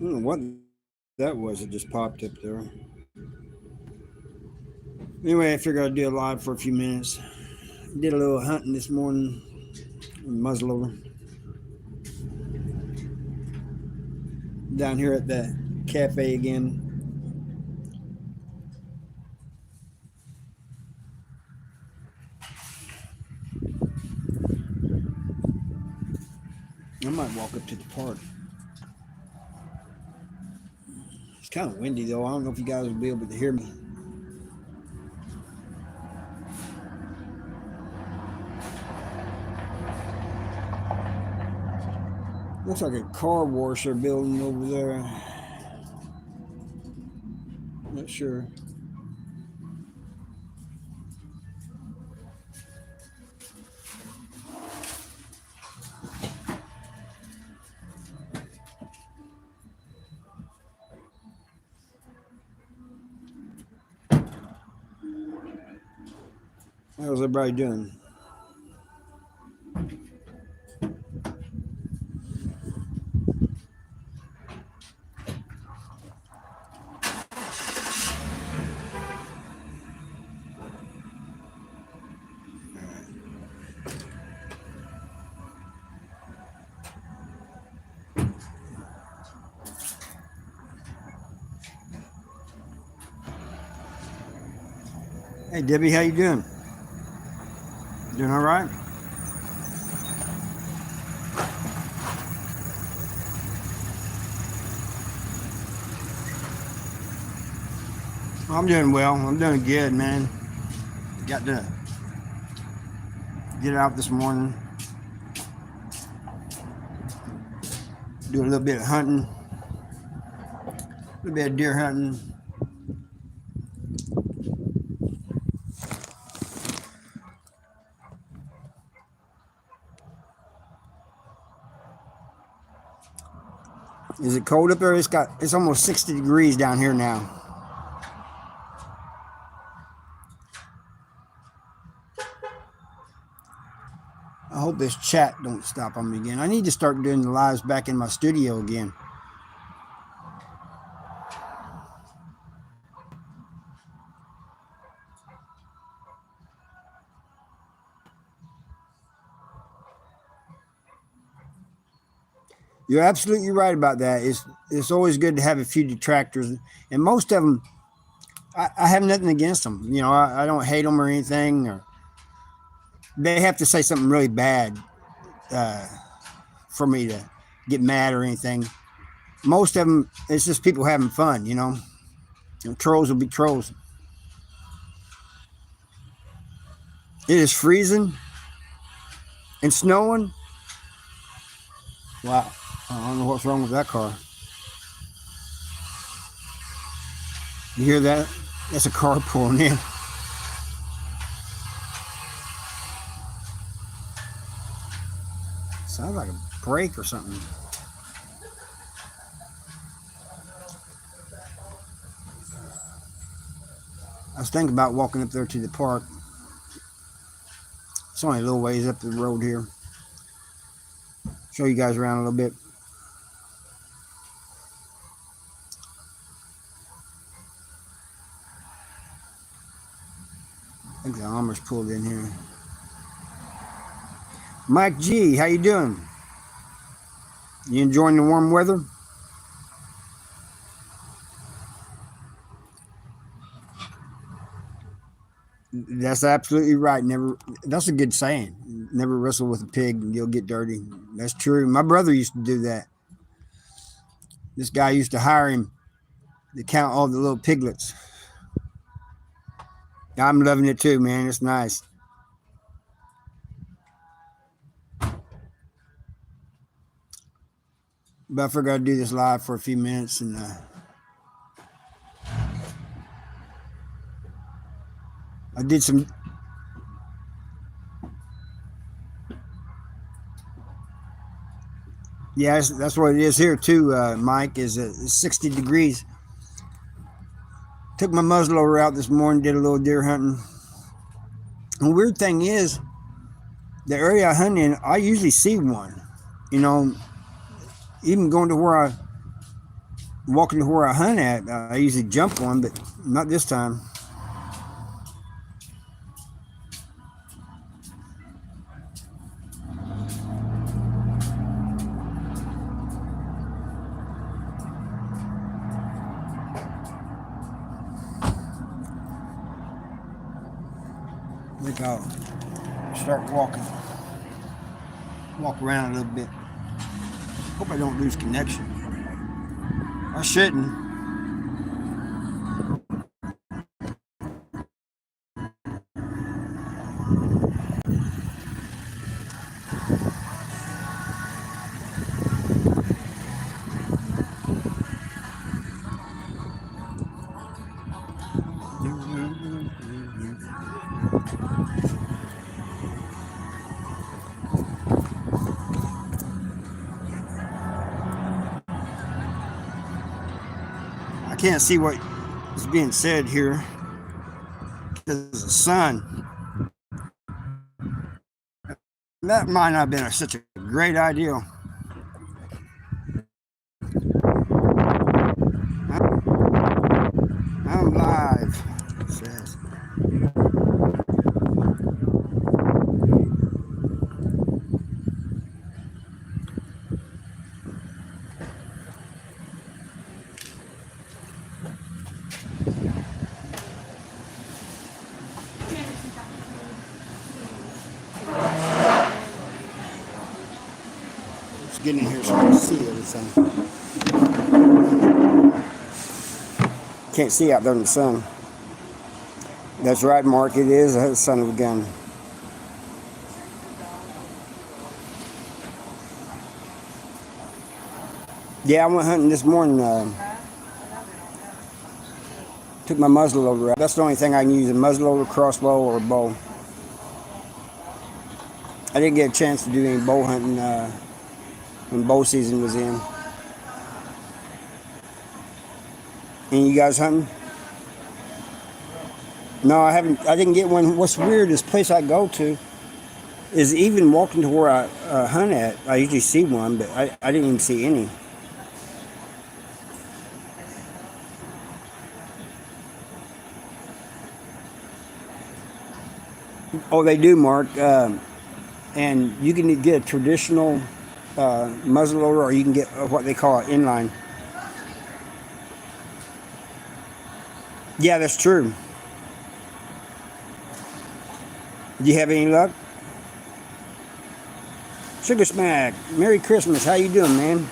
don't know what that was that just popped up there. Anyway, I figured I'd do a live for a few minutes. Did a little hunting this morning, muzzleloader, down here at the cafe again. I might walk up to the park. It's kind of windy though. I don't know if you guys will be able to hear me. Looks like a car wash they're building over there. Not sure. How's everybody doing? Hey Debbie, how you doing? Doing all right? I'm doing well. I'm doing good, man. Got to get out this morning, do a little bit of hunting, a little bit of deer hunting. Is it cold up there? It's almost 60 degrees down here now. I hope this chat don't stop on me again. I need to start doing the lives back in my studio again. You're absolutely right about that. It's always good to have a few detractors, and most of them, I have nothing against them. You know, I don't hate them or anything. Or they have to say something really bad uh, for me to get mad or anything. Most of them, it's just people having fun. Trolls will be trolls. It is freezing and snowing. Wow. I don't know what's wrong with that car. You hear that? That's a car pulling in. Sounds like a brake or something. I was thinking about walking up there to the park. It's only a little ways up the road here. Show you guys around a little bit. I think the Amish pulled in here. Mike G, how you doing? You enjoying the warm weather? That's absolutely right. That's a good saying. Never wrestle with a pig and you'll get dirty. That's true. My brother used to do that. This guy used to hire him to count all the little piglets. I'm loving it too, man. It's nice. But I figured I'd do this live for a few minutes and I did some. Yeah, that's what it is here too, Mike, is 60 degrees. Took my muzzleloader out this morning, did a little deer hunting. And the weird thing is, the area I hunt in, I usually see one. Even going to where walking to where I hunt at, I usually jump one, but not this time. I think I'll start walk around a little bit. Hope I don't lose connection. I shouldn't. I can't see what is being said here because of the sun. That might not have been such a great idea. I'm live, it says. Let's get in here so I can see everything. Can't see out there in the sun. That's right, Mark. It is a son of a gun. Yeah, I went hunting this morning. Took my muzzleloader out. That's the only thing I can use, a muzzleloader, crossbow, or a bow. I didn't get a chance to do any bow hunting when bow season was in. And you guys hunting? No, I haven't. I didn't get one. What's weird, this place I go to is even walking to where I hunt at. I usually see one, but I didn't even see any. Oh, they do, Mark. And you can get a traditional muzzleloader, or you can get what they call an inline. Yeah, that's true. Do you have any luck? Sugar Smack, Merry Christmas. How you doing, man?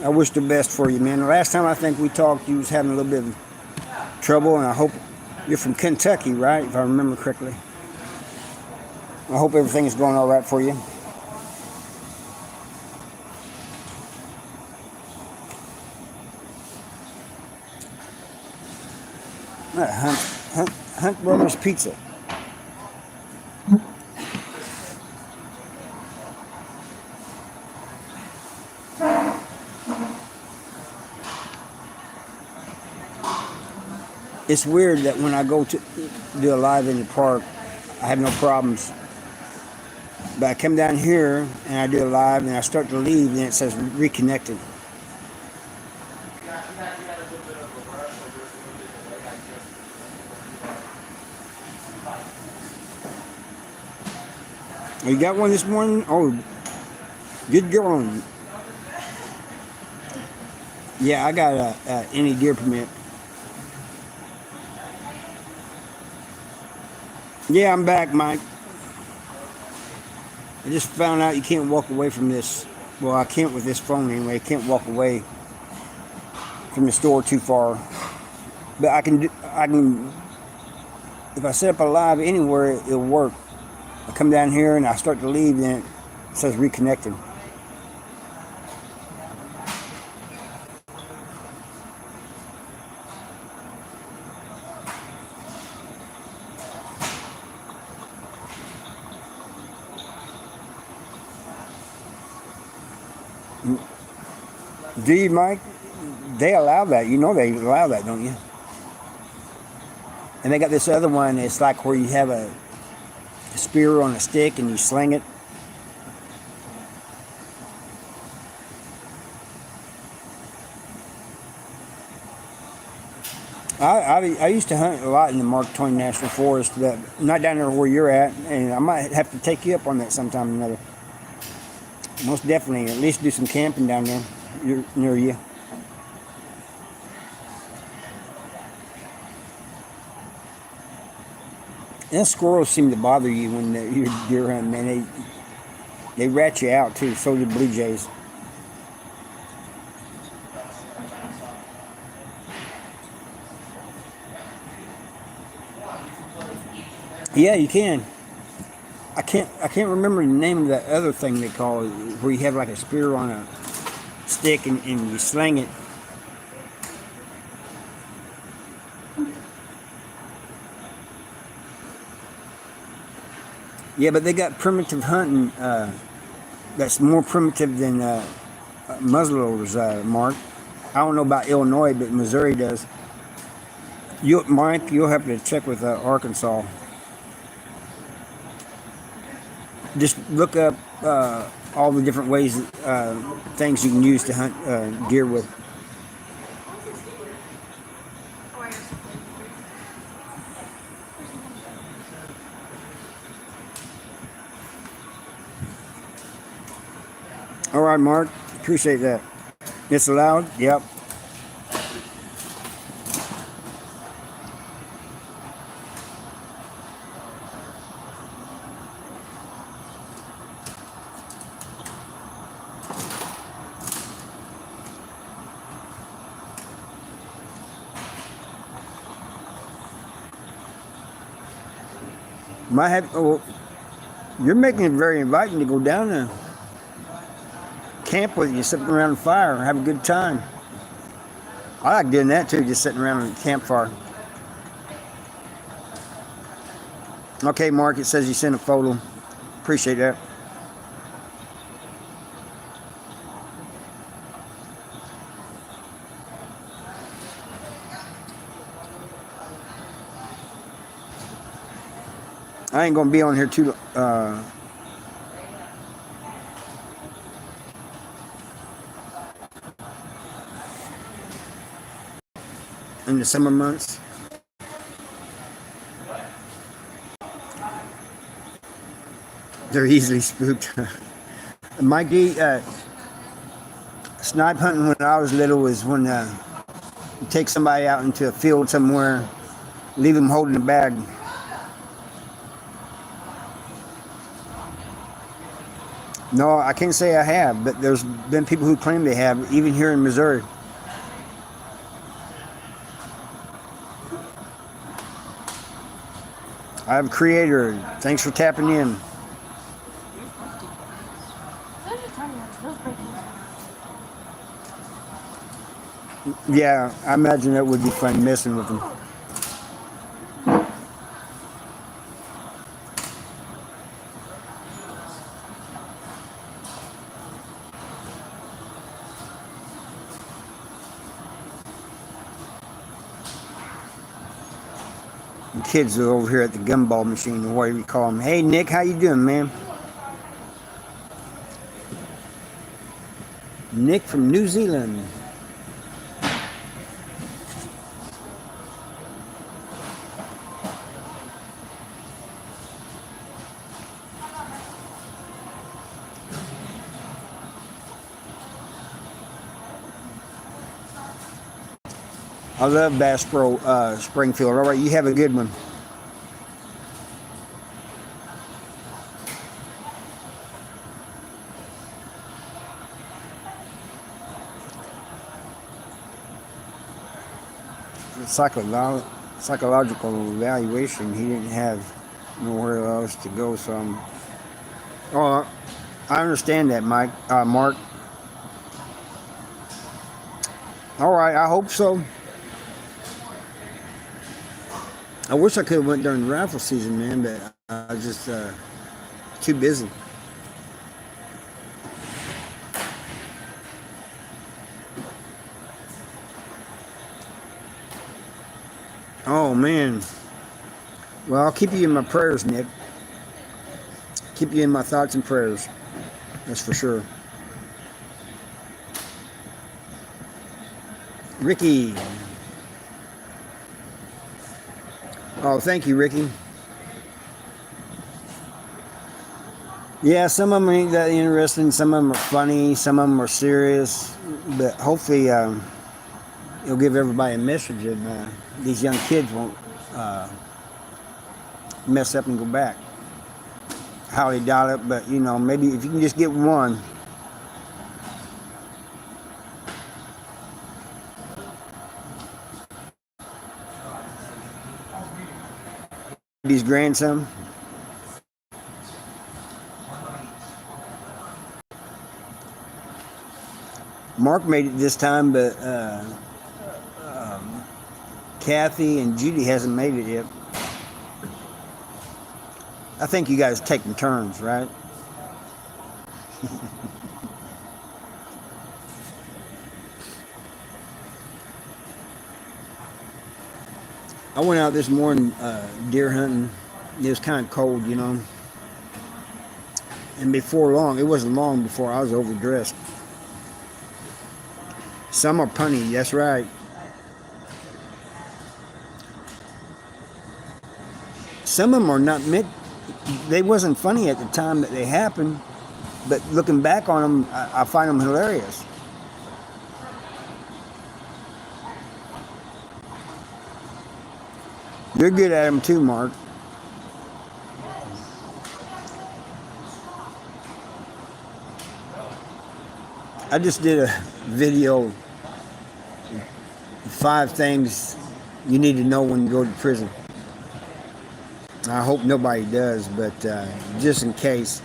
I wish the best for you, man. The last time I think we talked, you was having a little bit of trouble, and I hope you're from Kentucky, right? If I remember correctly. I hope everything is going all right for you. Hunt Brothers Pizza. It's weird that when I go to do a live in the park, I have no problems. But I come down here and I do a live and I start to leave and it says reconnected. Oh, you got one this morning? Oh, good going. Yeah, I got any deer permit. Yeah, I'm back, Mike. I just found out you can't walk away from this. Well, I can't with this phone anyway. I can't walk away from the store too far. But I can, if I set up a live anywhere, it'll work. I come down here and I start to leave, then it says reconnected. Do you, Mike? They allow that. You know they allow that, don't you? And they got this other one. It's like where you have a spear on a stick and you sling it. I used to hunt a lot in the Mark Twain National Forest, but not down there where you're at, and I might have to take you up on that sometime or another. Most definitely, at least do some camping down there near you. And squirrels seem to bother you when you're deer hunting, man. They rat you out too. So do blue jays. Yeah, you can. I can't remember the name of that other thing they call it, where you have like a spear on a stick and you sling it. Yeah, but they got primitive hunting that's more primitive than muzzleloaders, Mark. I don't know about Illinois, but Missouri does. Mike, you'll have to check with Arkansas. Just look up all the different ways, things you can use to hunt deer with. All right, Mark. Appreciate that. It's allowed? Yep. Might have. Oh, you're making it very inviting to go down there, camp with you, sitting around the fire, have a good time. I like doing that too, just sitting around the campfire. Okay, Mark. It says you sent a photo. Appreciate that. I ain't gonna be on here too. In the summer months. They're easily spooked. My snipe hunting when I was little was when you take somebody out into a field somewhere, leave them holding a bag. No, I can't say I have, but there's been people who claim they have, even here in Missouri. I have a creator. Thanks for tapping in. Yeah, I imagine that would be fun messing with them. The kids are over here at the gumball machine, or whatever you call them. Hey, Nick, how you doing, man? Nick from New Zealand. I love Bass Pro Springfield. All right, you have a good one. Psychological evaluation. He didn't have nowhere else to go, so I understand that, Mike. Mark. All right, I hope so. I wish I could have went during the rifle season, man, but I was just too busy. Oh man. Well, I'll keep you in my prayers, Nick. Keep you in my thoughts and prayers. That's for sure. Ricky. Oh, thank you, Ricky. Yeah, some of them ain't that interesting. Some of them are funny. Some of them are serious. But hopefully, it'll give everybody a message, and these young kids won't mess up and go back. Highly doubt it, but you know, maybe if you can just get one. His grandson. Mark made it this time, but Kathy and Judy hasn't made it yet. I think you guys taking turns, right? I went out this morning deer hunting. It was kind of cold, you know. And before long, it wasn't long before I was overdressed. Some are punny, that's right. Some of them are not meant, they wasn't funny at the time that they happened, but looking back on them, I find them hilarious. You're good at them too, Mark. I just did a video, 5 things you need to know when you go to prison. I hope nobody does, but just in case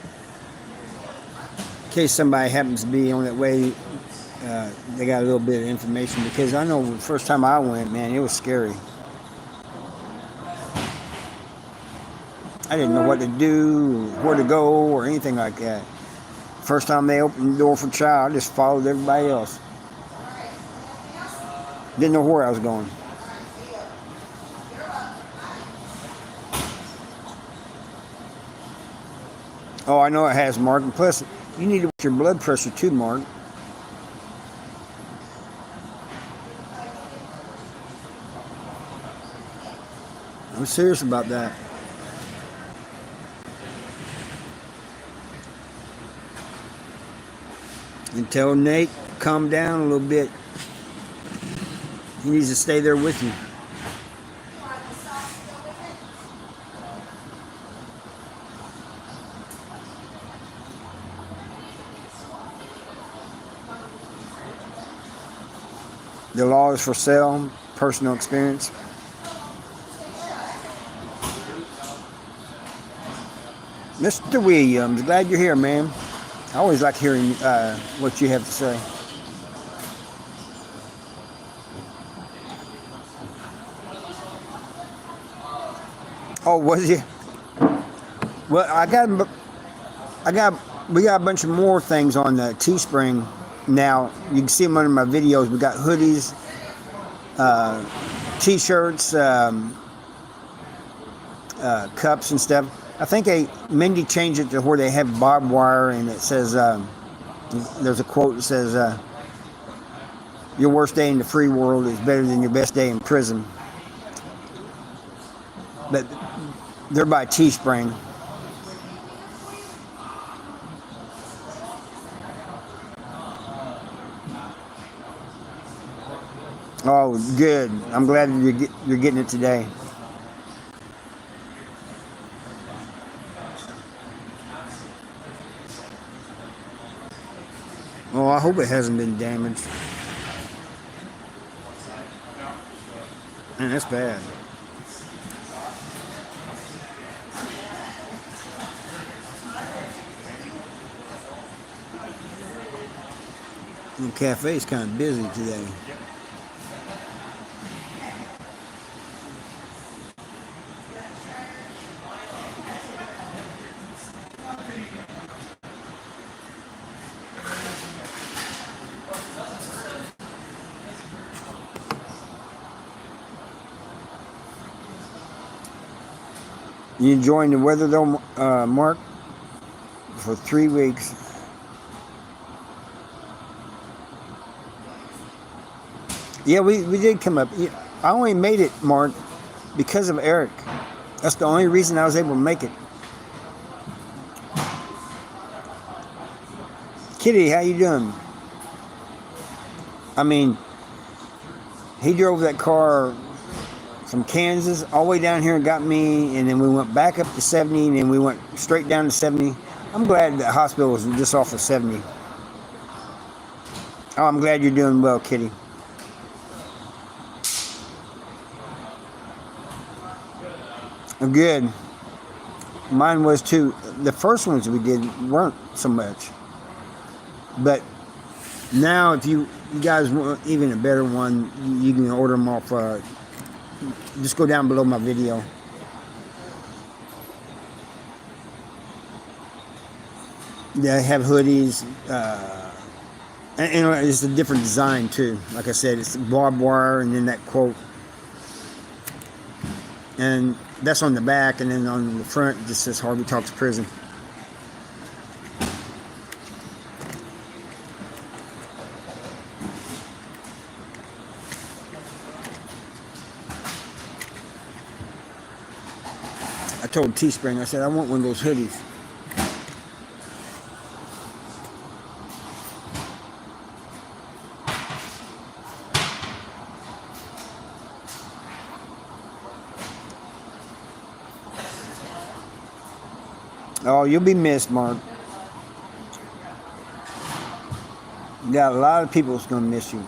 somebody happens to be on that way, they got a little bit of information. Because I know the first time I went, man, it was scary. I didn't know what to do, where to go, or anything like that. First time they opened the door for child, I just followed everybody else. Didn't know where I was going. Oh, I know it has, Mark. And plus, you need to watch your blood pressure too, Mark. I'm serious about that. And tell Nate, calm down a little bit. He needs to stay there with you. The law is for sale, personal experience. Mr. Williams, glad you're here, man. I always like hearing what you have to say. Oh, was you? Well, we got a bunch of more things on the Teespring now. You can see them under my videos. We got hoodies, t-shirts, cups and stuff. I think Mindy changed it to where they have barbed wire, and it says, there's a quote that says, your worst day in the free world is better than your best day in prison. But they're by Teespring. Oh, good. I'm glad you're getting it today. Oh, I hope it hasn't been damaged. Man, that's bad. The cafe's kind of busy today. You enjoying the weather though, Mark? For 3 weeks. Yeah, we did come up. I only made it, Mark, because of Eric. That's the only reason I was able to make it. Kitty, how you doing? I mean, he drove that car from Kansas all the way down here and got me, and then we went back up to 70, and then we went straight down to 70. I'm glad the hospital was just off of 70. Oh, I'm glad you're doing well, Kitty. Good. Mine was too. The first ones we did weren't so much. But now if you guys want even a better one, you can order them off. Just go down below my video. They have hoodies. And it's a different design too. Like I said, it's barbed wire and then that quote. And that's on the back, and then on the front it just says Harvey Talks Prison. I told Teespring, I said, I want one of those hoodies. Oh, you'll be missed, Mark. You got a lot of people that's going to miss you.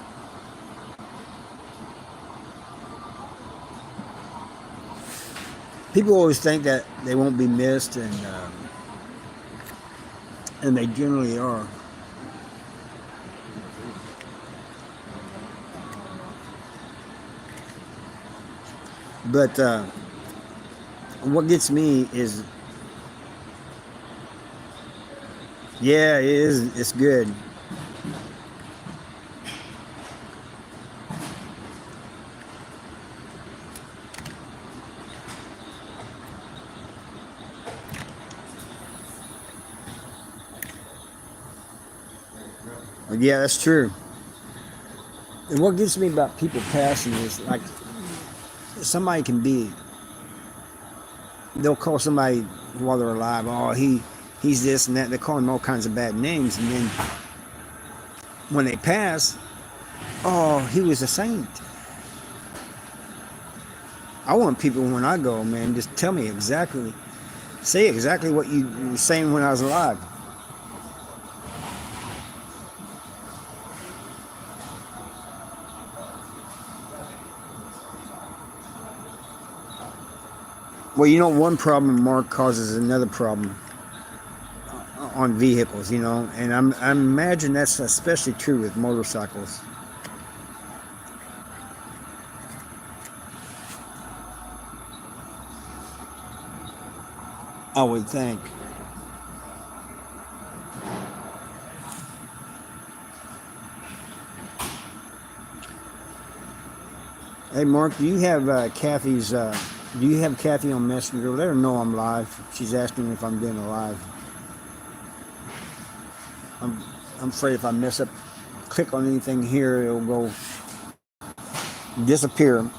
People always think that they won't be missed, and they generally are. But what gets me is, yeah, it is. It's good. Yeah, that's true. And what gets me about people passing is, like, somebody can be, they'll call somebody while they're alive, oh, he's this and that. They call him all kinds of bad names, and then when they pass, oh, he was a saint. I want people, when I go, man, just tell me exactly, say exactly what you were saying when I was alive. Well, you know, one problem, Mark, causes another problem on vehicles, you know, and I imagine that's especially true with motorcycles. I would think. Hey, Mark, do you have Kathy's? Do you have Kathy on Messenger? Let her know I'm live. She's asking if I'm doing a live. I'm afraid if I mess up, click on anything here, it'll go disappear.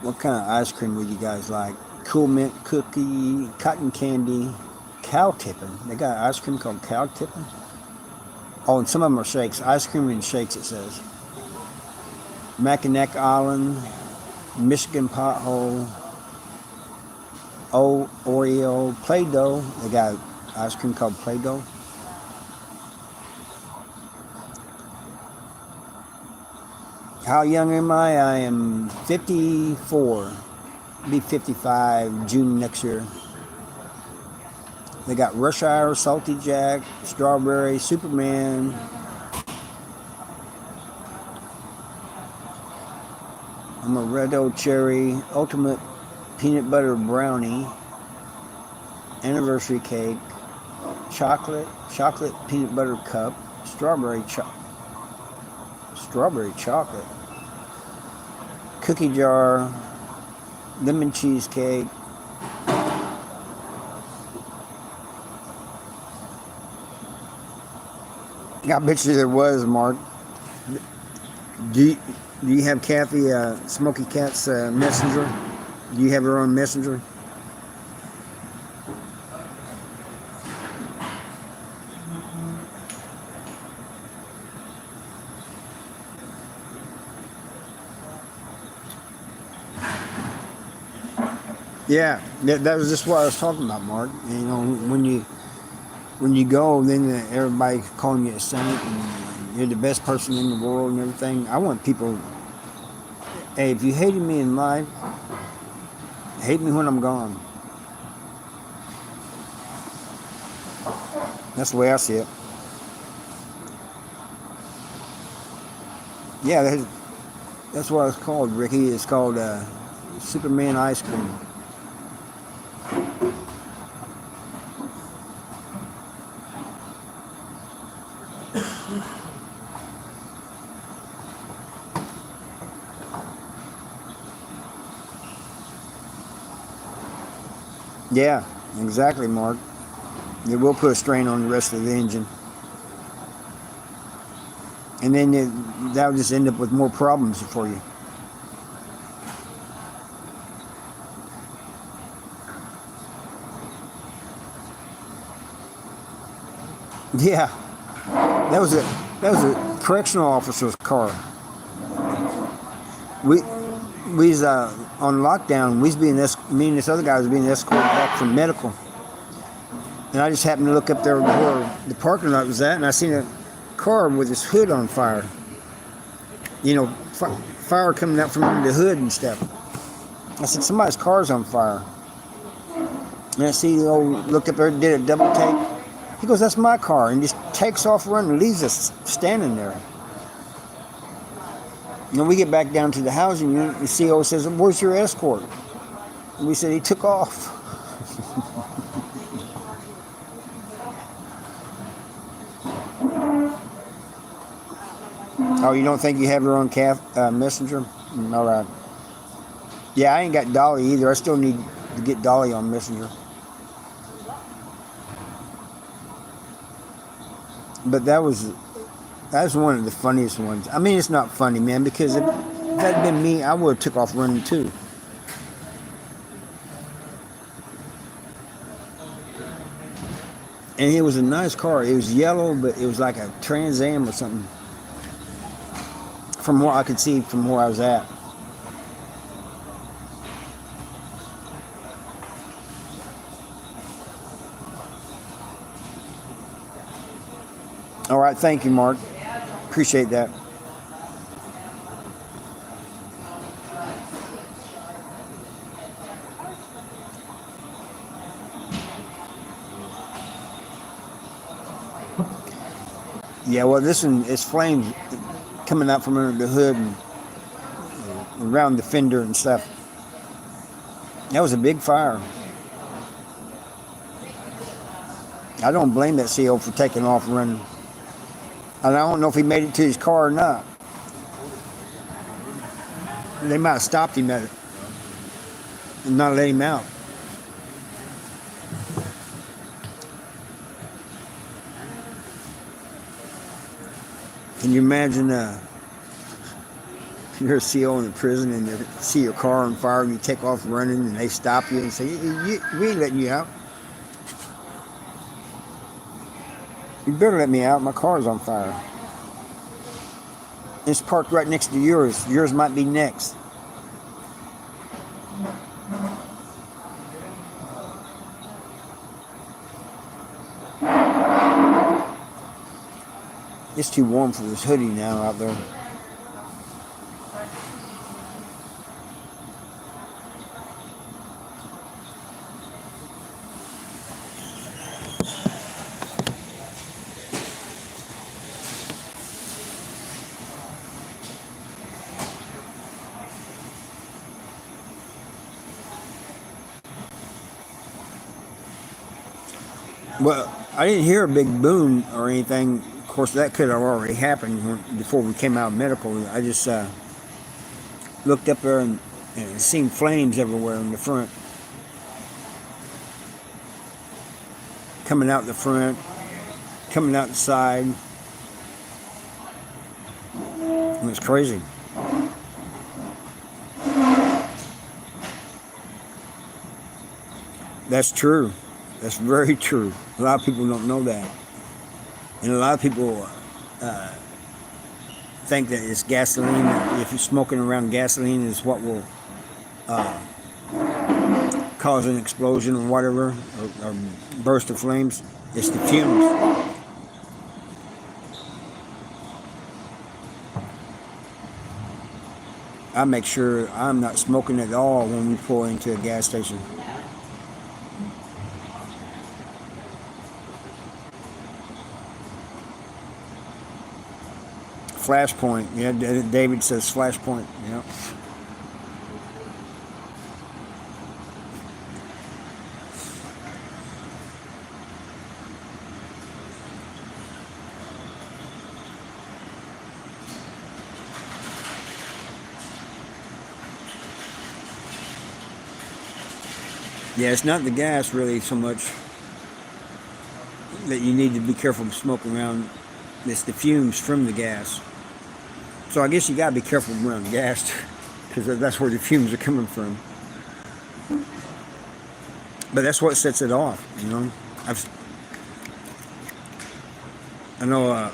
What kind of ice cream would you guys like? Cool mint cookie, cotton candy, cow tipping. They got ice cream called cow tipping. Oh, and some of them are shakes. Ice cream and shakes, it says. Mackinac Island, Michigan Pothole, Oreo, Play-Doh. They got ice cream called Play-Doh. How young am I? I am 54. Be 55 June next year. They got Rush Hour, Salty Jack, Strawberry, Superman. I'm a Red Oak Cherry, Ultimate Peanut Butter Brownie, Anniversary Cake, chocolate peanut butter cup, strawberry chocolate, cookie jar, lemon cheesecake. I bet you there was, Mark. Do you, do you have Kathy, Smoky Cat's messenger? Do you have her own messenger? Yeah, that was just what I was talking about, Mark. You know, when you go, then everybody calling you a saint and you're the best person in the world and everything. I want people. Hey, if you hated me in life, hate me when I'm gone. That's the way I see it. Yeah, that's what it's called, Ricky. It's called Superman ice cream. Yeah, exactly, Mark. It will put a strain on the rest of the engine. And then that'll just end up with more problems for you. Yeah, that was a correctional officer's car. We we's on lockdown. Me and this other guy was being escorted back from medical, and I just happened to look up there where the parking lot was at, and I seen a car with its hood on fire. You know, fire coming out from under the hood and stuff. I said, somebody's car's on fire. And I see the old, looked up there, did a double take. He goes, that's my car, and just takes off running and leaves us standing there. And we get back down to the housing unit, and the CO says, where's your escort? And we said, he took off. Oh, you don't think you have your own messenger? All right. Yeah, I ain't got Dolly either. I still need to get Dolly on Messenger. But that's one of the funniest ones. I mean, it's not funny, man, because if that had been me, I would have took off running too. And it was a nice car. It was yellow, but it was like a Trans Am or something. From what I could see from where I was at. All right, thank you, Mark. Appreciate that. Yeah, well, this one is flames coming out from under the hood and around the fender and stuff. That was a big fire. I don't blame that CO for taking off and running. And I don't know if he made it to his car or not. They might have stopped him at it and not let him out. Can you imagine you're a CO in the prison and you see your car on fire and you take off running and they stop you and say, we ain't letting you out. You better let me out. My car's on fire. It's parked right next to yours. Yours might be next. It's too warm for this hoodie now out there. Well, I didn't hear a big boom or anything. Of course, that could have already happened before we came out of medical. I just looked up there and seen flames everywhere in the front, coming out the front, coming out the side. It was crazy. That's true. That's very true. A lot of people don't know that. And a lot of people think that it's gasoline. If you're smoking around gasoline, is what will cause an explosion or whatever, or burst of flames. It's the fumes. I make sure I'm not smoking at all when we pull into a gas station. Flashpoint. Yeah, David says flashpoint. Yeah. Yeah, it's not the gas really so much that you need to be careful of smoking around. It's the fumes from the gas. So I guess you gotta be careful around gas because that's where the fumes are coming from. But that's what sets it off, you know. I know.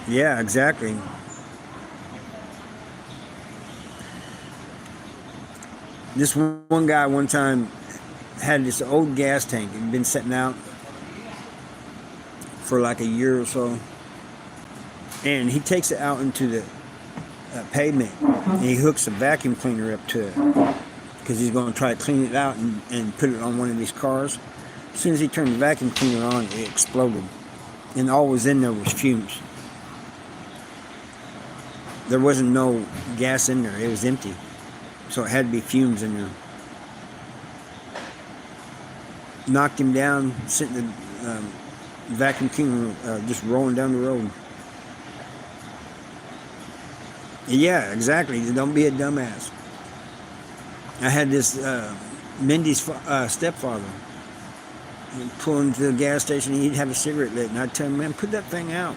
Yeah, exactly. This one guy one time had this old gas tank. It had been sitting out for like a year or so, and he takes it out into the pavement, and he hooks a vacuum cleaner up to it because he's going to try to clean it out and put it on one of these cars. As soon as he turned the vacuum cleaner on, it exploded, and all was in there was fumes. There wasn't no gas in there. It was empty. So it had to be fumes in there. Knocked him down, sent the vacuum cleaner just rolling down the road. Yeah, exactly. Don't be a dumbass. I had this Mindy's stepfather pull into the gas station. He'd have a cigarette lit, and I'd tell him, "Man, put that thing out."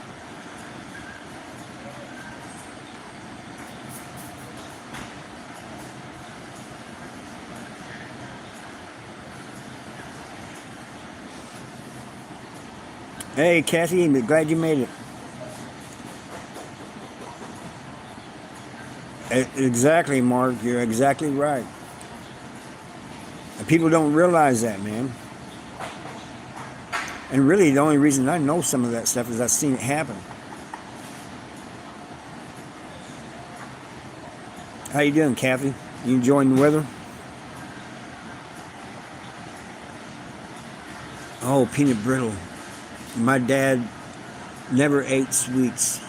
Hey, Kathy, glad you made it. Exactly, Mark. You're exactly right. And people don't realize that, man. And really, the only reason I know some of that stuff is I've seen it happen. How you doing, Kathy? You enjoying the weather? Oh, peanut brittle. My dad never ate sweets,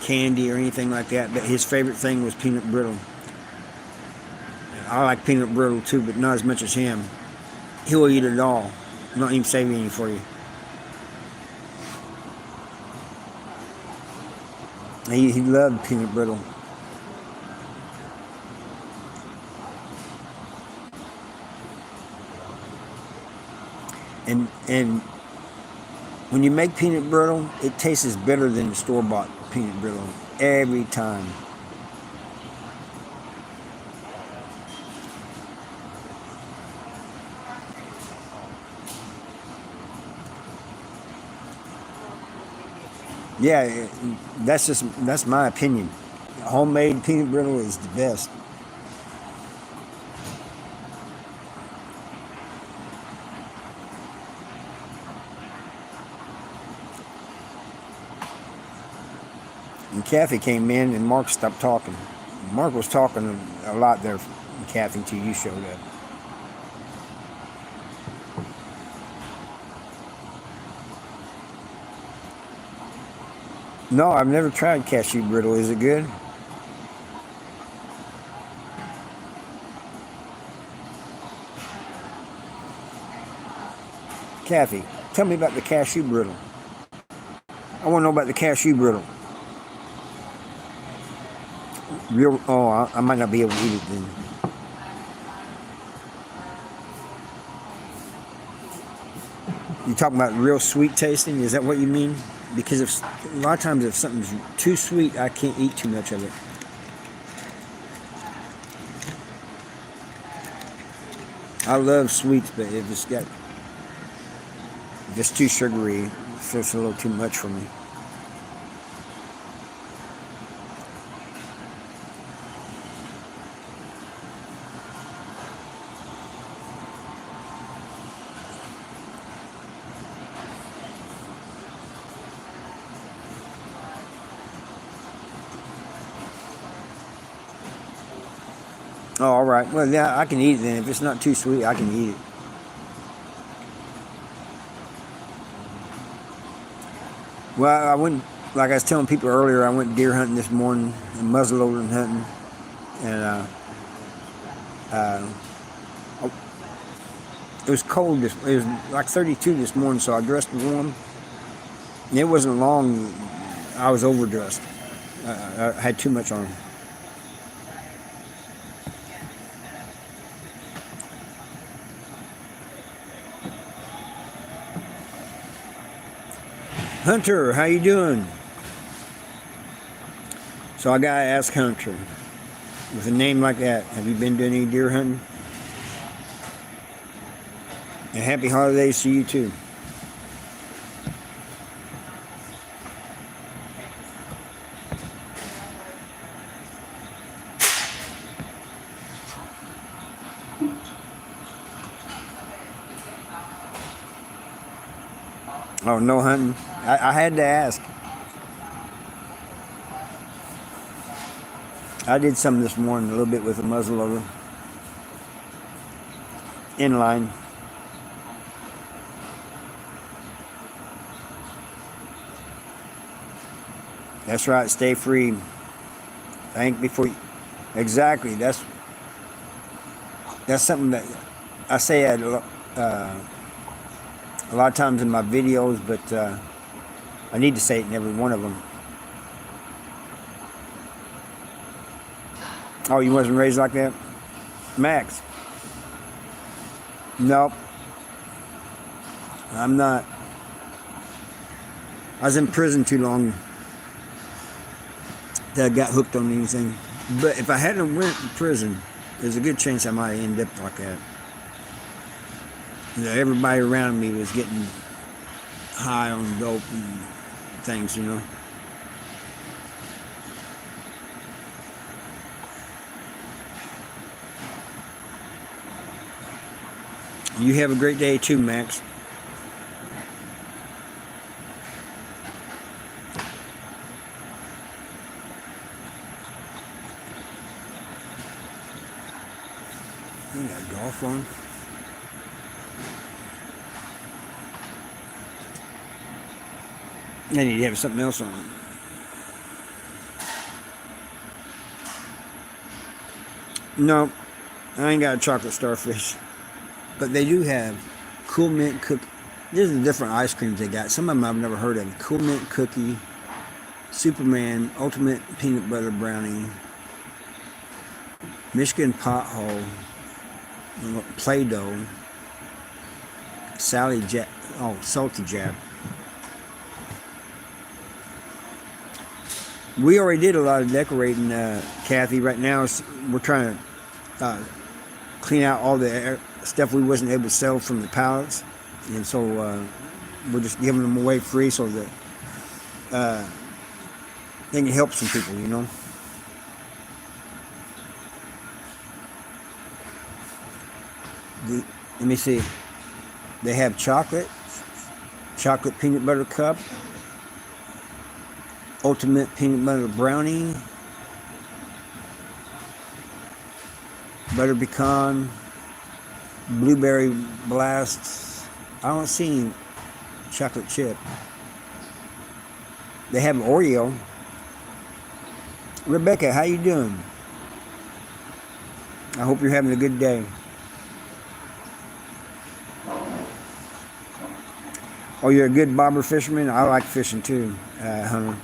candy, or anything like that, but his favorite thing was peanut brittle. I like peanut brittle too, but not as much as him. He'll eat it all. Not even save any for you. He loved peanut brittle. And when you make peanut brittle, it tastes better than the store-bought peanut brittle every time. Yeah, that's my opinion. Homemade peanut brittle is the best. And Kathy came in and Mark stopped talking. Mark was talking a lot there, Kathy, until you showed up. No, I've never tried cashew brittle. Is it good? Kathy, tell me about the cashew brittle. I want to know about the cashew brittle. Real, oh, I might not be able to eat it then. You talking about real sweet tasting? Is that what you mean? Because if a lot of times if something's too sweet, I can't eat too much of it. I love sweets, but if it's too sugary, it feels a little too much for me. Oh, all right. Well, yeah, I can eat it then. If it's not too sweet, I can eat it. Well, I went, like I was telling people earlier, I went deer hunting this morning and muzzleloading hunting. And it was cold. It was like 32 this morning, so I dressed warm. And it wasn't long. I was overdressed. I had too much on. Hunter, how you doing? So I gotta ask Hunter, with a name like that, have you been doing any deer hunting? And happy holidays to you too. Oh, no hunting? I had to ask. I did some this morning, a little bit with a muzzleloader. Inline. That's right, stay free. Think before you... Exactly, that's something that I say a lot of times in my videos, but I need to say it in every one of them. Oh, you wasn't raised like that? Max? Nope. I'm not. I was in prison too long that I got hooked on anything. But if I hadn't went to prison, there's a good chance I might end up like that. You know, everybody around me was getting high on dope and things, you know. You have a great day too, Max. You got golf on. I need to have something else on. No, I ain't got a chocolate starfish. But they do have cool mint cookie. These are the different ice creams they got. Some of them I've never heard of. Cool mint cookie, Superman, ultimate peanut butter brownie, Michigan pothole, Play-Doh, Salty Jab. We already did a lot of decorating, Kathy. Right now, we're trying to clean out all the stuff we wasn't able to sell from the pallets, and so we're just giving them away free so that they can help some people, you know. Let me see. They have chocolate peanut butter cup, ultimate peanut butter brownie, butter pecan, blueberry blast. I don't see any chocolate chip. They have Oreo. Rebecca, how you doing? I hope you're having a good day. Oh, you're a good bobber fisherman? I like fishing too, Hunter.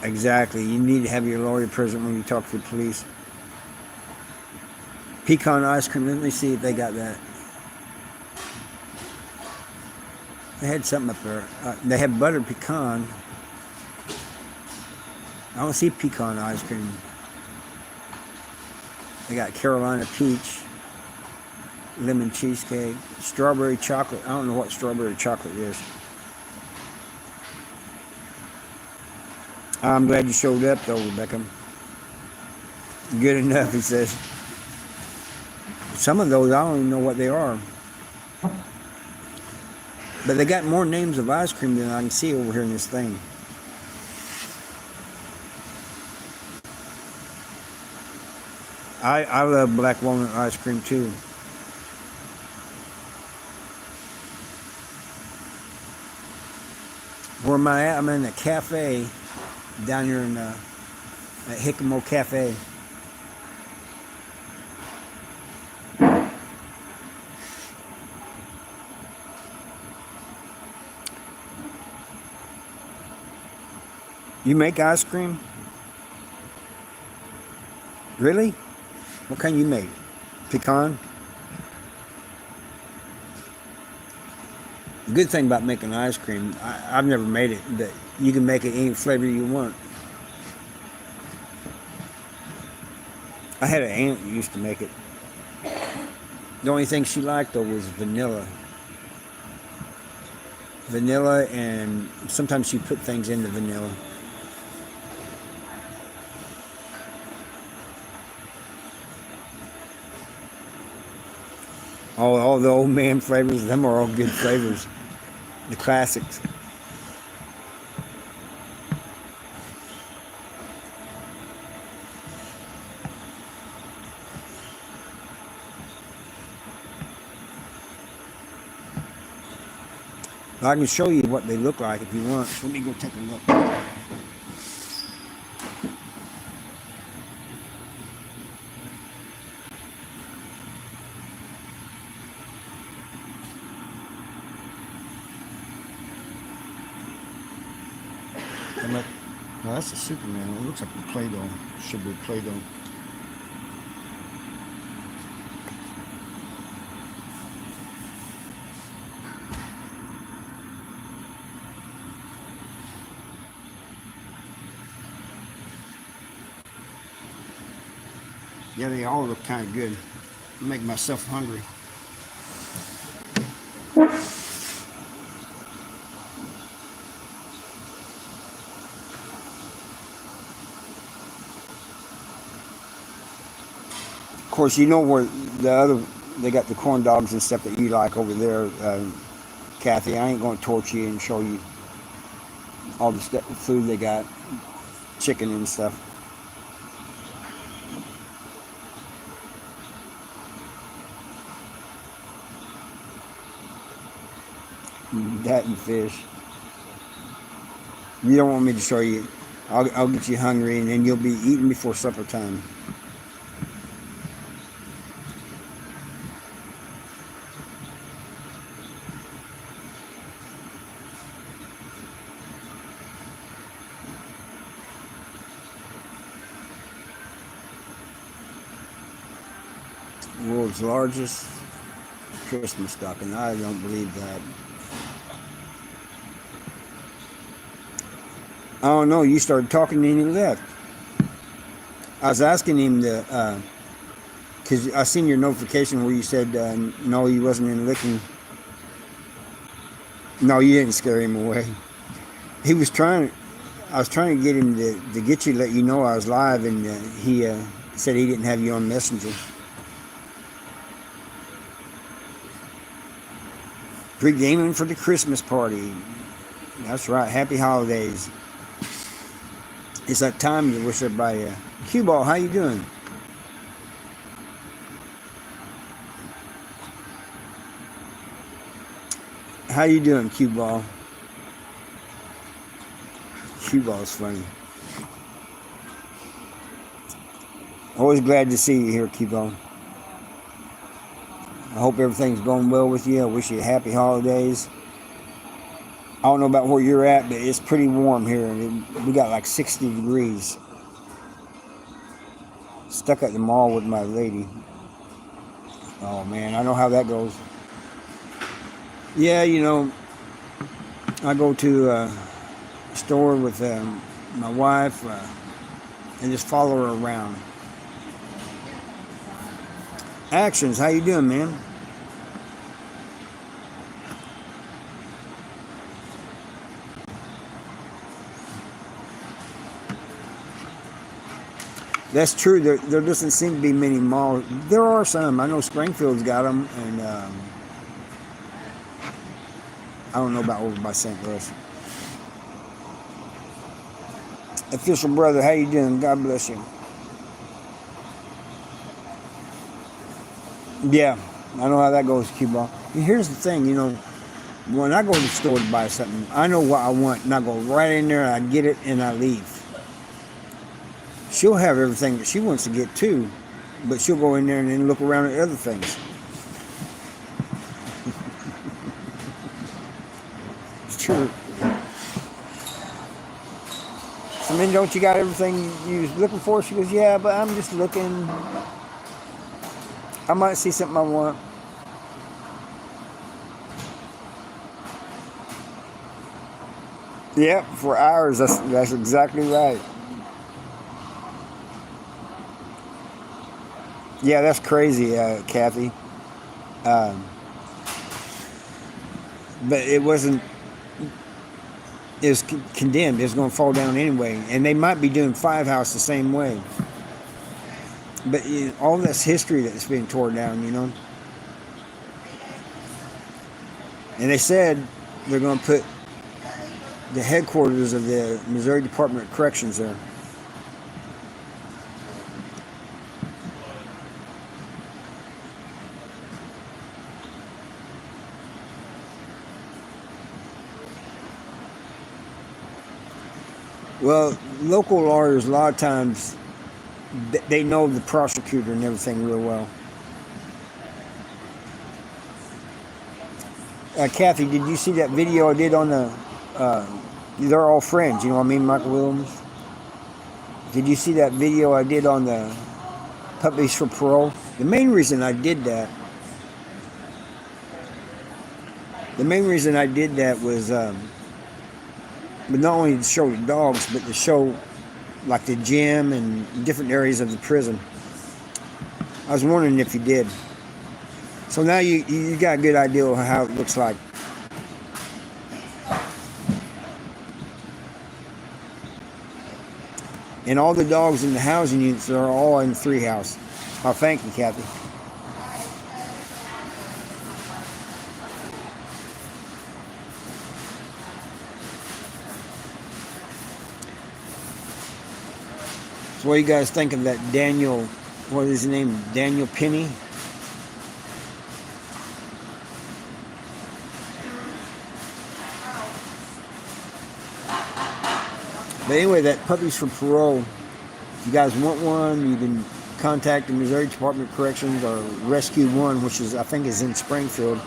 Exactly. You need to have your lawyer present when you talk to the police. Pecan ice cream. Let me see if they got that. They had something up there. They have buttered pecan. I don't see pecan ice cream. They got Carolina peach, lemon cheesecake, strawberry chocolate. I don't know what strawberry chocolate is. I'm glad you showed up though, Rebecca. Good enough, he says. Some of those, I don't even know what they are. But they got more names of ice cream than I can see over here in this thing. I love black walnut ice cream too. Where am I at? I'm in a cafe down here in at Hickamo Cafe. You make ice cream? Really? What kind you make? Pecan? The good thing about making ice cream, I've never made it, but you can make it any flavor you want. I had an aunt who used to make it. The only thing she liked though was vanilla. Vanilla, and sometimes she put things in the vanilla. All the old man flavors, them are all good flavors. The classics. I can show you what they look like if you want. Let me go take a look. Well, that's a Superman. It looks like the Play-Doh. Should be Play-Doh. Yeah, they all look kind of good. Make myself hungry. Of course, you know where they got the corn dogs and stuff that you like over there, Kathy. I ain't going to torture you and show you all the food they got, chicken and stuff. That and fish. You don't want me to show you. I'll get you hungry, and then you'll be eating before supper time. World's largest Christmas stocking. I don't believe that. I don't know. You started talking and he left. I was asking him to, because I seen your notification where you said no, he wasn't in licking. No, you didn't scare him away. He was trying. I was trying to get him to get you, let you know I was live, and he said he didn't have you on Messenger. Pre-gaming for the Christmas party. That's right. Happy holidays. It's that time to wish everybody a cue ball. How you doing? How you doing, cue ball? Cue ball's funny. Always glad to see you here, cue ball. I hope everything's going well with you. I wish you happy holidays. I don't know about where you're at, but it's pretty warm here. We got like 60 degrees. Stuck at the mall with my lady. Oh man, I know how that goes. Yeah, you know, I go to a store with my wife and just follow her around. Actions, how you doing, man? That's true. There doesn't seem to be many malls. There are some. I know Springfield's got them, and I don't know about over by St. Louis. Official brother, how you doing? God bless you. Yeah, I know how that goes, Cuba. Here's the thing, you know, when I go to the store to buy something, I know what I want, and I go right in there, I get it, and I leave. She'll have everything that she wants to get too, but she'll go in there and then look around at other things. It's true. So then, don't you got everything you was looking for? She goes, yeah, but I'm just looking. I might see something I want. Yeah, for hours. That's exactly right. Yeah, that's crazy, Kathy. Um, but it wasn't. It was condemned. It was going to fall down anyway, and they might be doing Five House the same way. But you know, all this history that's being torn down, you know. And they said they're going to put the headquarters of the Missouri Department of Corrections there. Well, local lawyers, a lot of times, they know the prosecutor and everything real well. Kathy, did you see that video I did on the? They're all friends, you know what I mean, Michael Williams. Did you see that video I did on the puppies for parole? The main reason I did that. Was, but not only to show the dogs, but to show like the gym and different areas of the prison. I was wondering if you did. So now you got a good idea of how it looks like. And all the dogs in the housing units are all in the 3 house. Oh, thank you, Kathy. So what do you guys think of that Daniel, what is his name, Daniel Penny? But anyway, that Puppies for Parole, if you guys want one, you can contact the Missouri Department of Corrections or Rescue One, which is, I think, is in Springfield.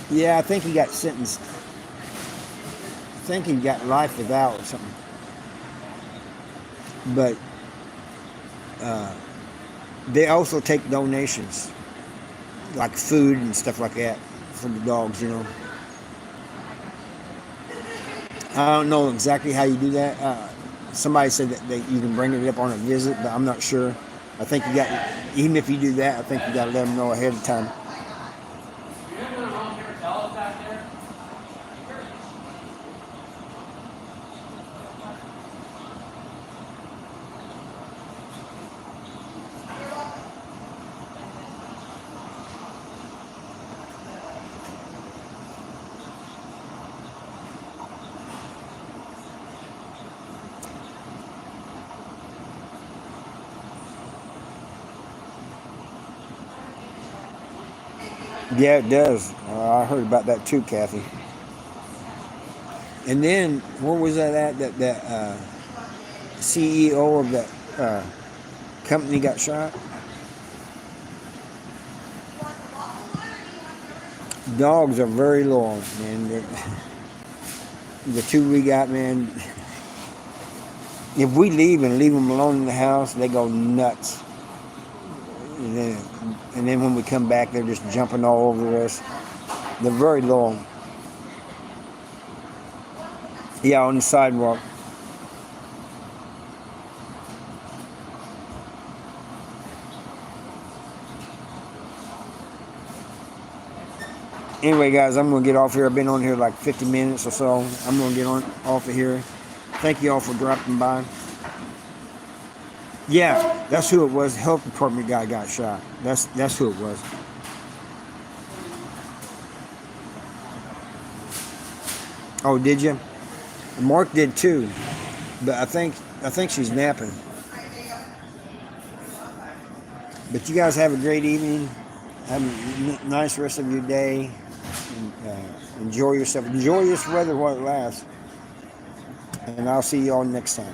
Yeah, I think he got sentenced. I think he got life without or something. But they also take donations, like food and stuff like that, for the dogs, you know. I don't know exactly how you do that. Somebody said that you can bring it up on a visit, but I'm not sure. I think even if you do that, I think you got to let them know ahead of time. Yeah, it does. I heard about that too, Kathy. And then where was that at? That CEO of that company got shot. Dogs are very loyal, man. The two we got, man. If we leave and leave them alone in the house, they go nuts. And then when we come back, they're just jumping all over us. They're very loyal. Yeah, on the sidewalk. Anyway, guys, I'm going to get off here. I've been on here like 50 minutes or so. I'm going to get off of here. Thank you all for dropping by. Yeah, that's who it was. The health department guy got shot. That's who it was. Oh, did you? Mark did too, but I think she's napping. But you guys have a great evening. Have a nice rest of your day. Enjoy yourself. Enjoy this weather while it lasts. And I'll see you all next time.